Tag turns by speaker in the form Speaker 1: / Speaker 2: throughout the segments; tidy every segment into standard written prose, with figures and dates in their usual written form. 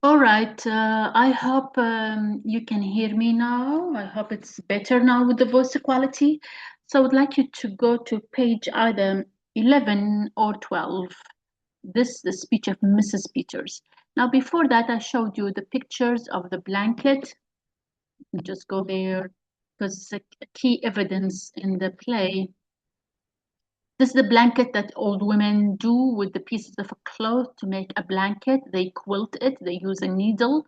Speaker 1: All right. I hope you can hear me now. I hope it's better now with the voice quality. So I would like you to go to page either 11 or 12. This is the speech of Mrs. Peters. Now, before that, I showed you the pictures of the blanket. Just go there because it's a key evidence in the play. This is the blanket that old women do with the pieces of cloth to make a blanket. They quilt it, they use a needle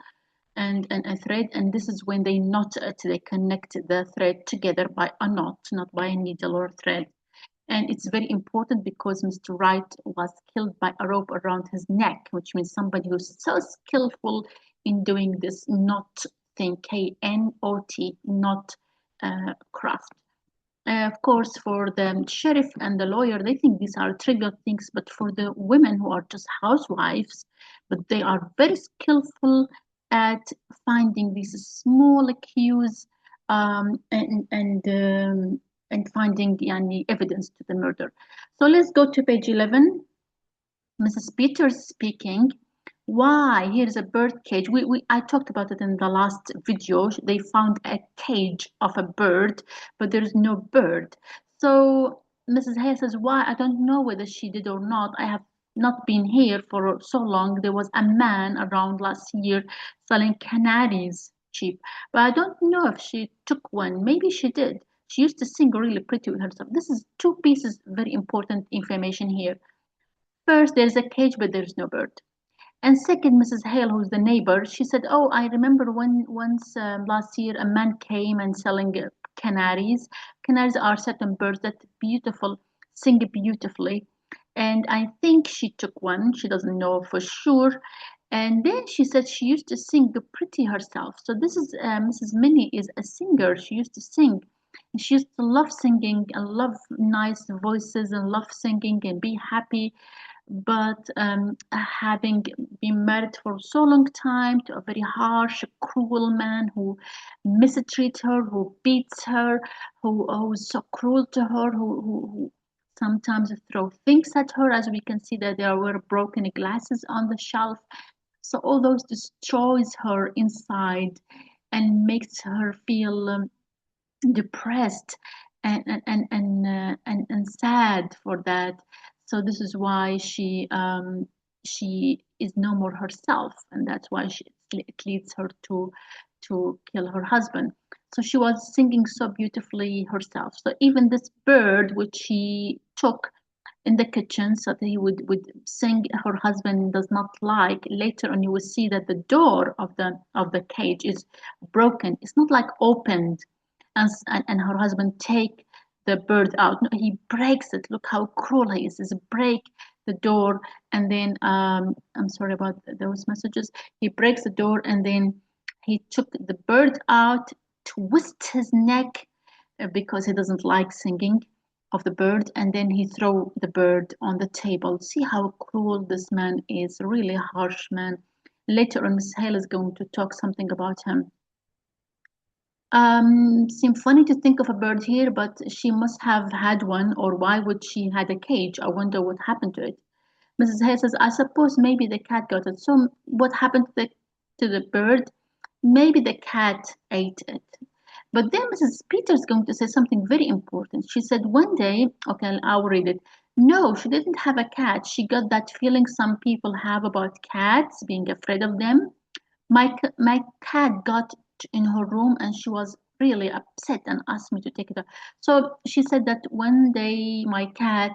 Speaker 1: and a thread, and this is when they knot it. They connect the thread together by a knot, not by a needle or thread. And it's very important because Mr. Wright was killed by a rope around his neck, which means somebody who's so skillful in doing this knot thing, K-N-O-T, knot craft. Of course, for the sheriff and the lawyer, they think these are trivial things, but for the women who are just housewives, but they are very skillful at finding these small cues and finding yani, evidence to the murder. So let's go to page 11. Mrs. Peters speaking. Why? Here's a bird cage. I talked about it in the last video. They found a cage of a bird, but there's no bird. So Mrs. Hale says, why? I don't know whether she did or not. I have not been here for so long. There was a man around last year selling canaries cheap, but I don't know if she took one. Maybe she did. She used to sing really pretty with herself. This is two pieces very important information here. First, there's a cage, but there's no bird. And second, Mrs. Hale, who's the neighbor, she said, "Oh, I remember when once last year a man came and selling canaries. Canaries are certain birds that beautiful, sing beautifully, and I think she took one. She doesn't know for sure." And then she said she used to sing pretty herself. So this is Mrs. Minnie is a singer. She used to sing. And she used to love singing and love nice voices and love singing and be happy, but having been married for so long time to a very harsh, cruel man who mistreats her, who beats her, who's so cruel to her, who sometimes throw things at her, as we can see that there were broken glasses on the shelf. So all those destroys her inside and makes her feel depressed and sad for that. So this is why she is no more herself, and that's why it leads her to kill her husband. So she was singing so beautifully herself. So even this bird, which she took in the kitchen so that he would sing, her husband does not like. Later on, you will see that the door of the cage is broken. It's not like opened, and her husband take the bird out. No, he breaks it. Look how cruel he is. He break the door, and then I'm sorry about those messages. He breaks the door, and then he took the bird out, twist his neck because he doesn't like singing of the bird, and then he throw the bird on the table. See how cruel this man is, really harsh man. Later on, Miss Hale is going to talk something about him. Seem funny to think of a bird here, but she must have had one, or why would she had a cage? I wonder what happened to it. Mrs. Hale says, I suppose maybe the cat got it. So what happened to the bird? Maybe the cat ate it. But then Mrs. Peters is going to say something very important. She said one day, okay, I'll read it. No, she didn't have a cat. She got that feeling some people have about cats, being afraid of them. My cat got in her room and she was really upset and asked me to take it out. So she said that one day my cat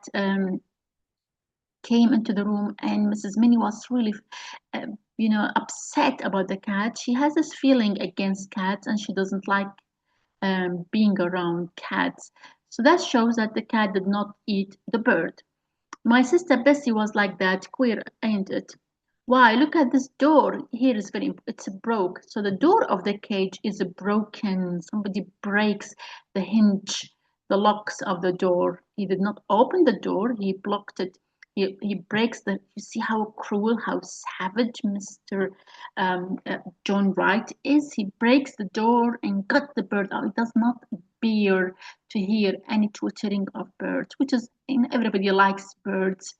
Speaker 1: came into the room and Mrs. Minnie was really, uh, upset about the cat. She has this feeling against cats and she doesn't like being around cats. So that shows that the cat did not eat the bird. My sister Bessie was like that. Queer, ain't it? Why, look at this door. Here is it's broke. So the door of the cage is broken. Somebody breaks the hinge, the locks of the door. He did not open the door, he blocked it. He breaks you see how cruel, how savage Mr. John Wright is. He breaks the door and got the bird out. He does not bear to hear any twittering of birds, which is, everybody likes birds.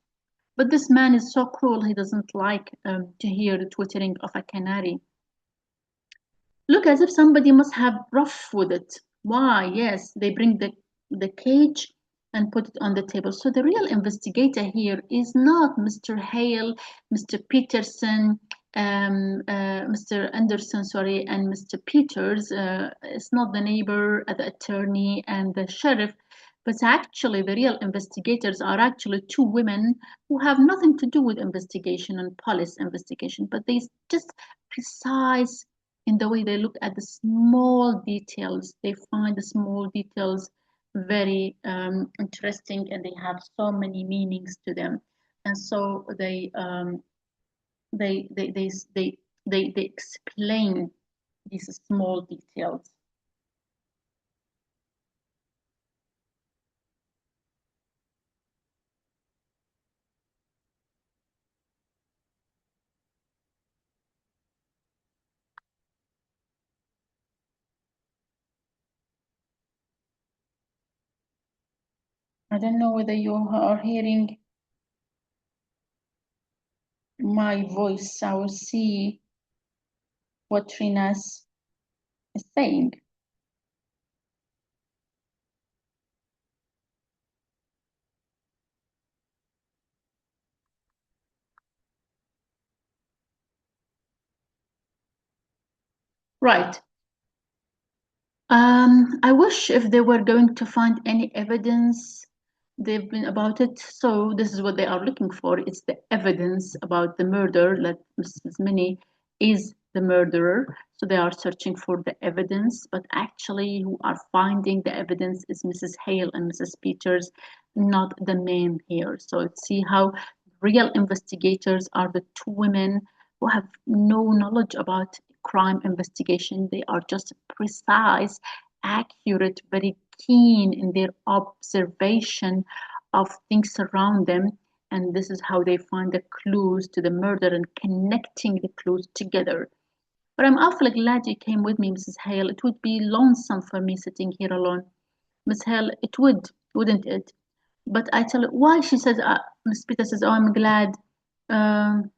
Speaker 1: But this man is so cruel, he doesn't like to hear the twittering of a canary. Look, as if somebody must have rough with it. Why, yes, they bring the cage and put it on the table. So the real investigator here is not Mr. Hale, Mr. Peterson, Mr. Anderson, sorry, and Mr. Peters. It's not the neighbor, the attorney, and the sheriff. But actually, the real investigators are actually two women who have nothing to do with investigation and police investigation, but they just precise in the way they look at the small details. They find the small details very interesting, and they have so many meanings to them. And so they explain these small details. I don't know whether you are hearing my voice. I will see what Trinas is saying. Right. I wish if they were going to find any evidence they've been about it. So this is what they are looking for. It's the evidence about the murder that Mrs. Minnie is the murderer. So they are searching for the evidence, but actually who are finding the evidence is Mrs. Hale and Mrs. Peters, not the men here. So see how real investigators are the two women who have no knowledge about crime investigation. They are just precise, accurate, very keen in their observation of things around them. And this is how they find the clues to the murder and connecting the clues together. But I'm awfully glad you came with me, Mrs. Hale. It would be lonesome for me sitting here alone. Miss Hale, it would, wouldn't it? But I tell you why she says, Miss Peter says, oh, I'm glad. Um,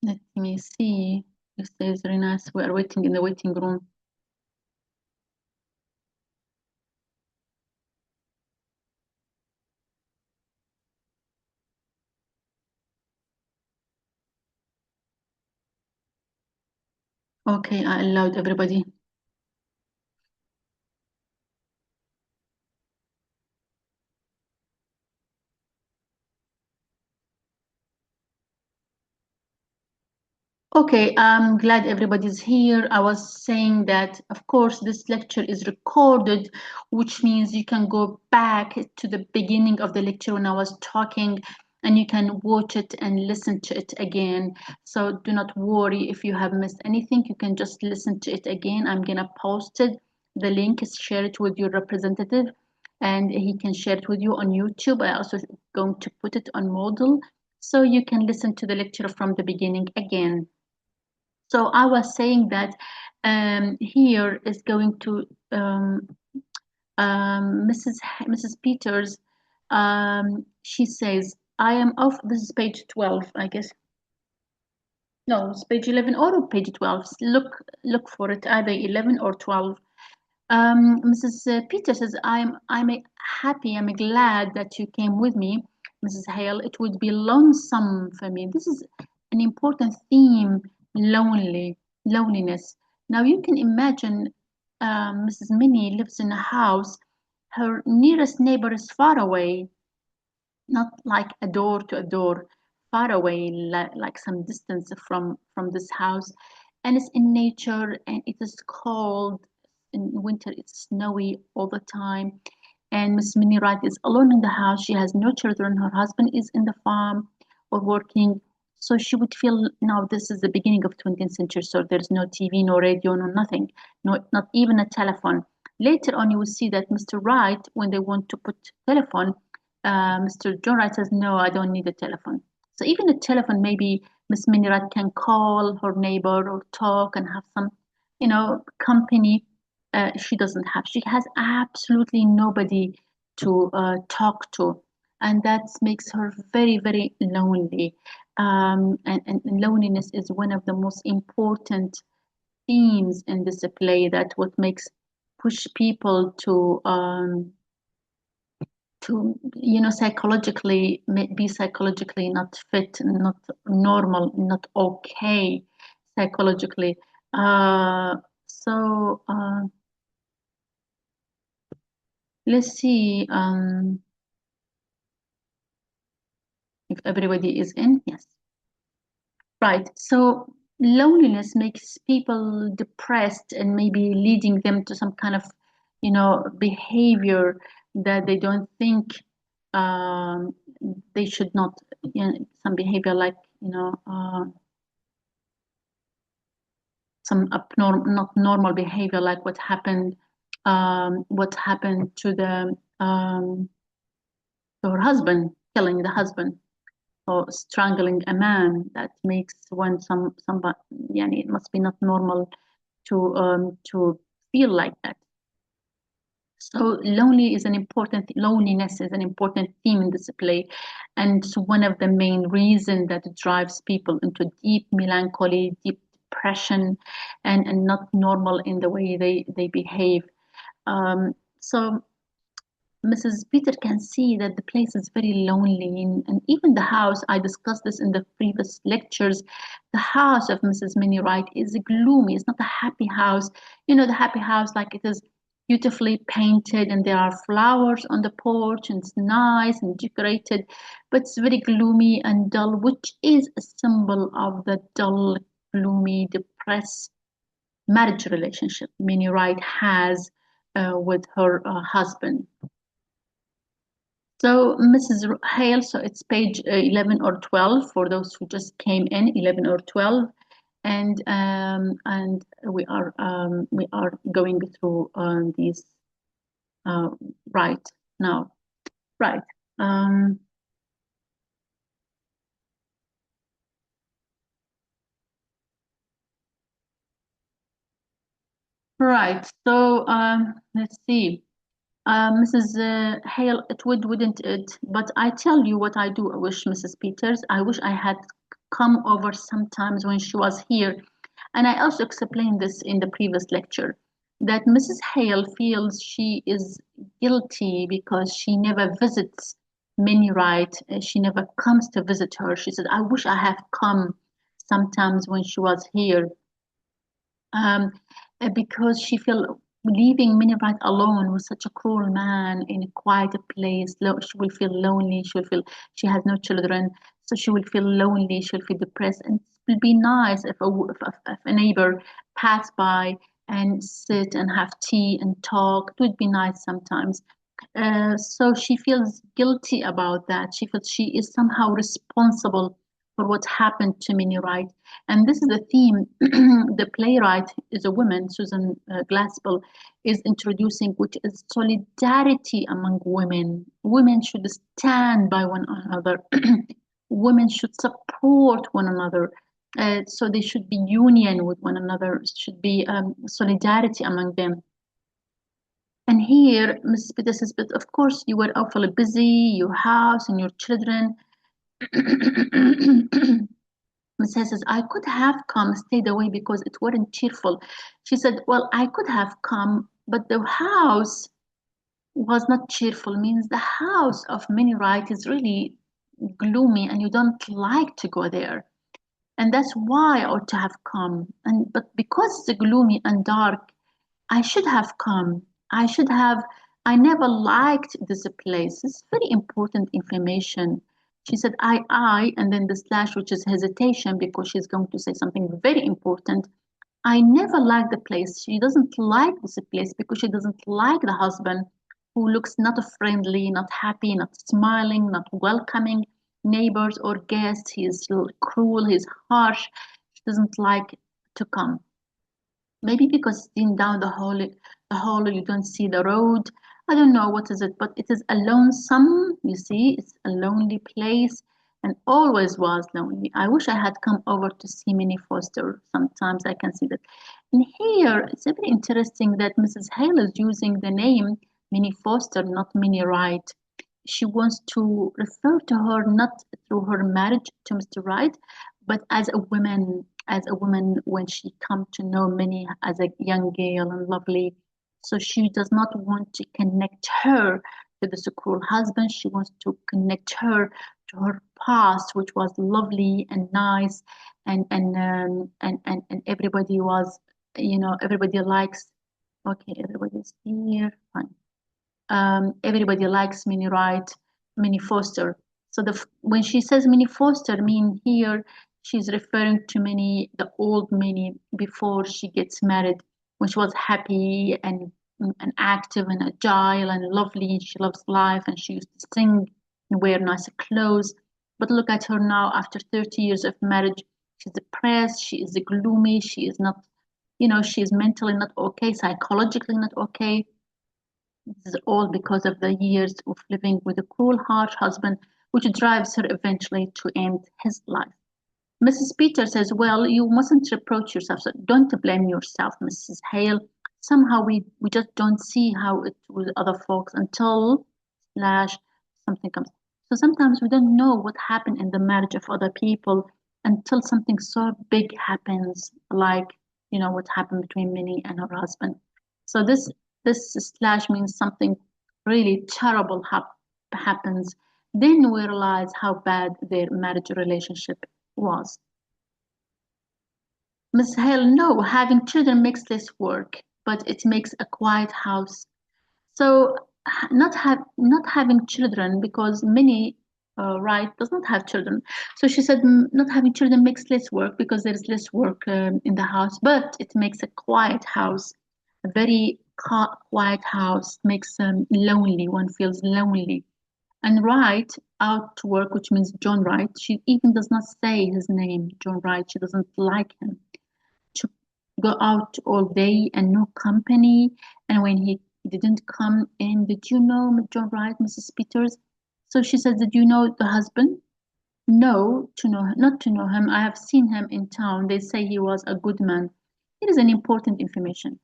Speaker 1: Let me see. It says, Renas, we are waiting in the waiting room. Okay, I allowed everybody. Okay, I'm glad everybody's here. I was saying that, of course, this lecture is recorded, which means you can go back to the beginning of the lecture when I was talking, and you can watch it and listen to it again. So do not worry if you have missed anything. You can just listen to it again. I'm gonna post it. The link is share it with your representative, and he can share it with you on YouTube. I also going to put it on Moodle, so you can listen to the lecture from the beginning again. So I was saying that here is going to Mrs. Peters. She says, "I am off." This is page 12, I guess. No, it's page 11 or page 12. Look for it, either 11 or 12. Mrs. Peter says, I'm happy, I'm glad that you came with me, Mrs. Hale. It would be lonesome for me. This is an important theme, loneliness. Now you can imagine Mrs. Minnie lives in a house. Her nearest neighbor is far away, not like a door to a door, far away, like some distance from this house, and it's in nature, and it is cold. In winter it's snowy all the time, and Miss Minnie Wright is alone in the house. She has no children. Her husband is in the farm or working. So she would feel, now this is the beginning of 20th century, so there's no TV, no radio, no nothing, no, not even a telephone. Later on, you will see that Mr. Wright, when they want to put telephone, Mr. John Wright says, no, I don't need a telephone. So even a telephone, maybe Miss Minnie Wright can call her neighbor or talk and have some, company. She doesn't have. She has absolutely nobody to talk to. and that makes her very, very lonely. And loneliness is one of the most important themes in this play. That what makes push people to psychologically be psychologically not fit, not normal, not okay psychologically. So let's see if everybody is in. Yes. Right. So loneliness makes people depressed and maybe leading them to some kind of, behavior that they don't think um, they should not, some behavior like, some not normal behavior like what happened to her husband, killing the husband or strangling a man. That makes when somebody, yani it must be not normal to feel like that. So loneliness is an important theme in this play, and it's one of the main reasons that drives people into deep melancholy, deep depression, and not normal in the way they behave. So Mrs. Peter can see that the place is very lonely, and even the house, I discussed this in the previous lectures, the house of Mrs. Minnie Wright is gloomy. It's not a happy house. The happy house, like it is beautifully painted and there are flowers on the porch and it's nice and decorated, but it's very gloomy and dull, which is a symbol of the dull, gloomy, depressed marriage relationship Minnie Wright has with her husband. So Mrs. Hale, so it's page 11 or 12 for those who just came in, 11 or 12, and we are going through these uh, right now, right. Um, right. So let's see. Mrs. Hale, wouldn't it? But I tell you what I do wish, Mrs. Peters. I wish I had come over sometimes when she was here. And I also explained this in the previous lecture that Mrs. Hale feels she is guilty because she never visits Minnie Wright. She never comes to visit her. She said, I wish I had come sometimes when she was here um, because she feel leaving Minnie Bright alone with such a cruel man in a quiet place. She will feel lonely. She will feel she has no children, so she will feel lonely. She'll feel depressed, and it will be nice if a neighbor pass by and sit and have tea and talk. It would be nice sometimes. So she feels guilty about that. She feels she is somehow responsible for what happened to Minnie Wright. And this is the theme the playwright is a woman, Susan Glaspell, is introducing, which is solidarity among women. Women should stand by one another. Women should support one another. So they should be union with one another. Should be solidarity among them. And here, Mrs. Peter says, but of course you were awfully busy, your house and your children. Mrs. says, I could have come, stayed away because it weren't cheerful. She said, well, I could have come, but the house was not cheerful, means the house of Minnie Wright is really gloomy and you don't like to go there. And that's why I ought to have come. But because it's gloomy and dark, I should have come. I should have. I never liked this place. It's very important information. She said, and then the slash, which is hesitation, because she's going to say something very important. I never liked the place. She doesn't like this place because she doesn't like the husband who looks not friendly, not happy, not smiling, not welcoming neighbors or guests. He's cruel, he's harsh. She doesn't like to come. Maybe because in down the hall you don't see the road. I don't know what is it, but it is a lonesome. You see, it's a lonely place, and always was lonely. I wish I had come over to see Minnie Foster. Sometimes I can see that. And here it's very interesting that Mrs. Hale is using the name Minnie Foster, not Minnie Wright. she wants to refer to her not through her marriage to Mr. Wright, but as a woman when she come to know Minnie as a young girl and lovely. So she does not want to connect her to this cruel husband. She wants to connect her to her past, which was lovely and nice, and everybody was, everybody likes. Okay, everybody's here. Fine. Everybody likes Minnie Wright, Minnie Foster. So when she says Minnie Foster, mean here she's referring to Minnie, the old Minnie before she gets married, when she was happy and active and agile and lovely. She loves life and she used to sing and wear nice clothes. But look at her now after 30 years of marriage. She's depressed. She is gloomy. She is not, she is mentally not okay, psychologically not okay. This is all because of the years of living with a cruel, harsh husband, which drives her eventually to end his life. Mrs. Peter says, well, you mustn't reproach yourself. So don't blame yourself, Mrs. Hale. Somehow we just don't see how it with other folks until slash something comes. So sometimes we don't know what happened in the marriage of other people until something so big happens, like, what happened between Minnie and her husband. So this slash means something really terrible happens. Then we realize how bad their marriage relationship was. Miss Hale, no, having children makes less work, but it makes a quiet house. So not having children because Minnie, right, does not have children. So she said not having children makes less work because there is less work in the house, but it makes a quiet house. A very quiet house makes lonely. One feels lonely. And Wright out to work, which means John Wright. She even does not say his name, John Wright. She doesn't like him to go out all day and no company. And when he didn't come in, did you know John Wright, Mrs. Peters? So she said, did you know the husband? No, not to know him. I have seen him in town. They say he was a good man. It is an important information.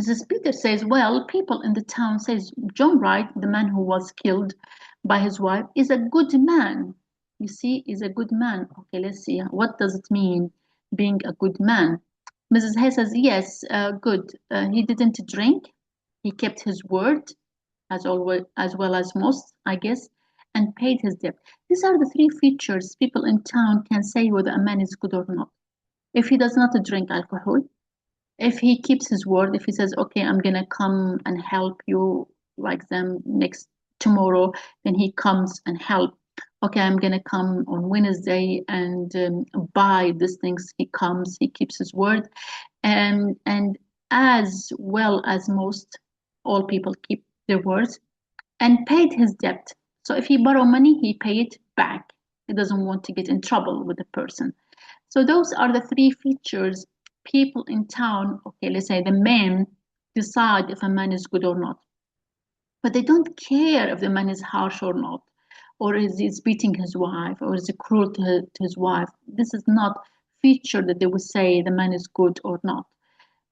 Speaker 1: Mrs. Peters says, well, people in the town says John Wright, the man who was killed by his wife, is a good man. You see, is a good man. Okay, let's see. What does it mean, being a good man? Mrs. Hay says, yes, good. He didn't drink. He kept his word, as always, as well as most, I guess, and paid his debt. These are the three features people in town can say whether a man is good or not. If he does not drink alcohol, if he keeps his word, if he says, okay, I'm gonna come and help you like them next tomorrow, then he comes and help. Okay, I'm gonna come on Wednesday and buy these things. He comes, he keeps his word, and as well as most, all people keep their words, and paid his debt. So if he borrow money, he pay it back. He doesn't want to get in trouble with the person. So those are the three features people in town, okay, let's say the men decide if a man is good or not. But they don't care if the man is harsh or not, or is he beating his wife, or is he cruel to his wife. This is not feature that they would say the man is good or not.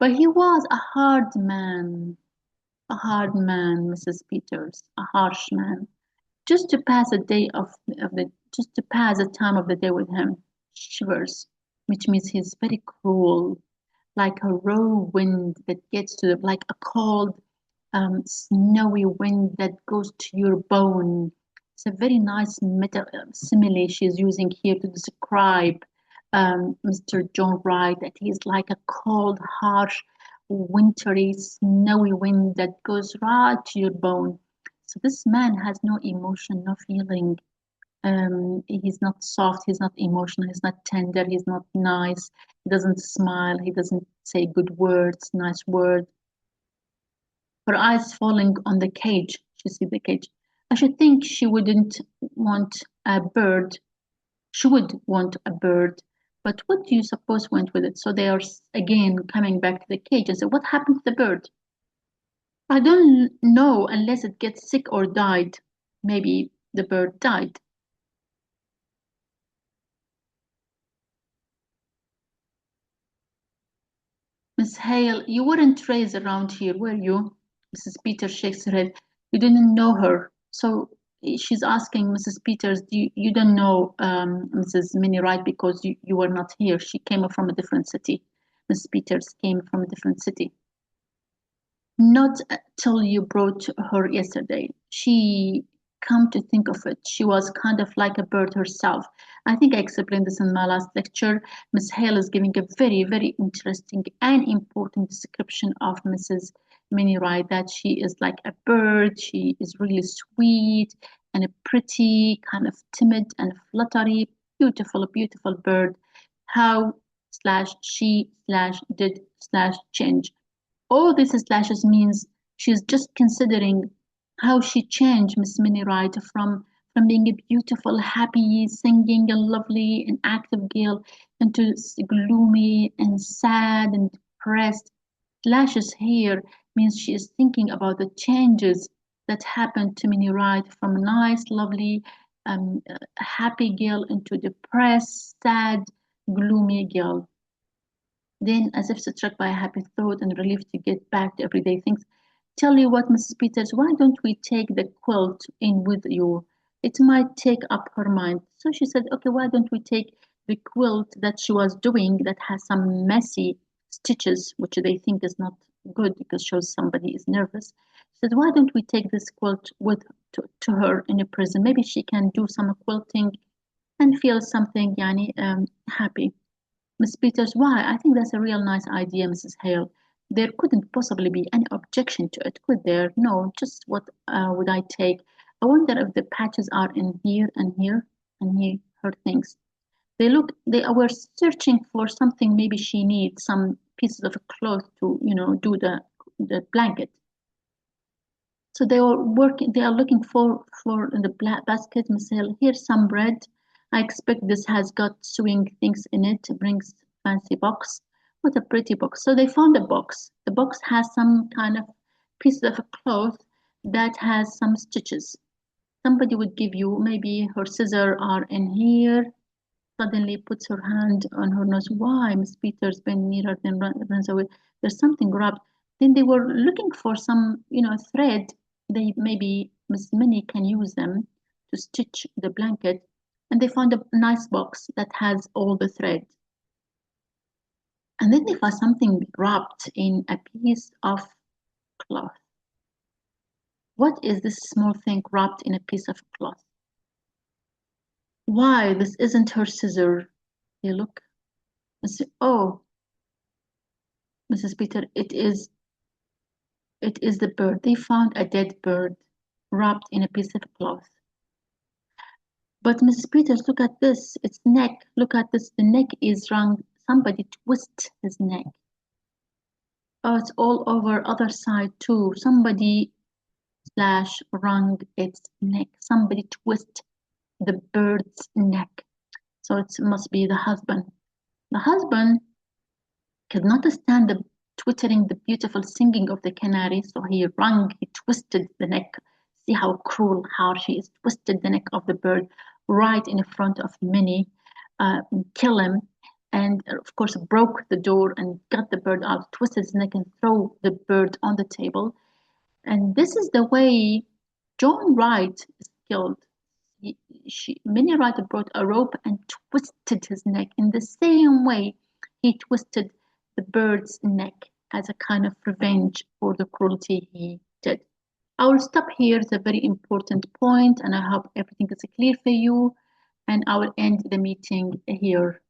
Speaker 1: But he was a hard man, Mrs. Peters, a harsh man. Just to pass a day of the just to pass a time of the day with him, shivers, which means he's very cruel, like a raw wind that gets to like a cold, snowy wind that goes to your bone. It's a very nice simile she's using here to describe Mr. John Wright, that he's like a cold, harsh, wintry, snowy wind that goes right to your bone. So this man has no emotion, no feeling. He's not soft, he's not emotional, he's not tender, he's not nice. He doesn't smile, he doesn't say good words, nice words. Her eyes falling on the cage. She sees the cage. I should think she wouldn't want a bird. She would want a bird. But what do you suppose went with it? So they are again coming back to the cage and say, what happened to the bird? I don't know unless it gets sick or died. Maybe the bird died. Miss Hale, you weren't raised around here, were you? Mrs. Peter shakes her head. You didn't know her. So she's asking Mrs. Peters, you don't know Mrs. Minnie, right? Because you were not here. She came from a different city. Mrs. Peters came from a different city. Not till you brought her yesterday. She, come to think of it, she was kind of like a bird herself. I think I explained this in my last lecture. Miss Hale is giving a very, very interesting and important description of Mrs. Minnie Wright, that she is like a bird. She is really sweet and a pretty, kind of timid and fluttery, beautiful, beautiful bird. How slash she slash did slash change. All these slashes means she's just considering how she changed Miss Minnie Wright from being a beautiful, happy, singing, and lovely and active girl into gloomy and sad and depressed. Slashes here means she is thinking about the changes that happened to Minnie Wright from a nice, lovely, happy girl into depressed, sad, gloomy girl. Then, as if struck by a happy thought and relief to get back to everyday things, tell you what, Mrs. Peters, why don't we take the quilt in with you? It might take up her mind. So she said, okay, why don't we take the quilt that she was doing that has some messy stitches, which they think is not good because shows somebody is nervous. She said, why don't we take this quilt with to her in a prison? Maybe she can do some quilting and feel something, yani, happy. Miss Peters, why? I think that's a real nice idea, Mrs. Hale. There couldn't possibly be any objection to it, could there? No, just what would I take? I wonder if the patches are in here and here and here, her things. They were searching for something maybe she needs, some pieces of cloth to, do the blanket. So they are looking for in the black basket, Miss Hill. Here's some bread. I expect this has got sewing things in it. Brings fancy box. What a pretty box. So they found a box. The box has some kind of piece of cloth that has some stitches. Somebody would give you, maybe her scissors are in here. Suddenly puts her hand on her nose. Why? Miss Peters bent nearer, then runs away. There's something rubbed. Then they were looking for some, thread. They maybe Miss Minnie can use them to stitch the blanket. And they found a nice box that has all the thread. And then they found something wrapped in a piece of cloth. What is this small thing wrapped in a piece of cloth? Why, this isn't her scissor. They look and say, oh, Mrs. Peter, it is the bird. They found a dead bird wrapped in a piece of cloth. But Mrs. Peters, look at this. Its neck. Look at this. The neck is wrung. Somebody twist his neck. Oh, it's all over other side too. Somebody slash wrung its neck. Somebody twist the bird's neck. So it must be the husband. The husband could not stand the twittering, the beautiful singing of the canary, so he twisted the neck. See how cruel, harsh he is. Twisted the neck of the bird right in front of Minnie, kill him, and of course broke the door and got the bird out, twisted his neck and throw the bird on the table. And this is the way John Wright is killed. Minnie Wright brought a rope and twisted his neck in the same way he twisted the bird's neck as a kind of revenge for the cruelty he did. I will stop here. It's a very important point, and I hope everything is clear for you. And I will end the meeting here.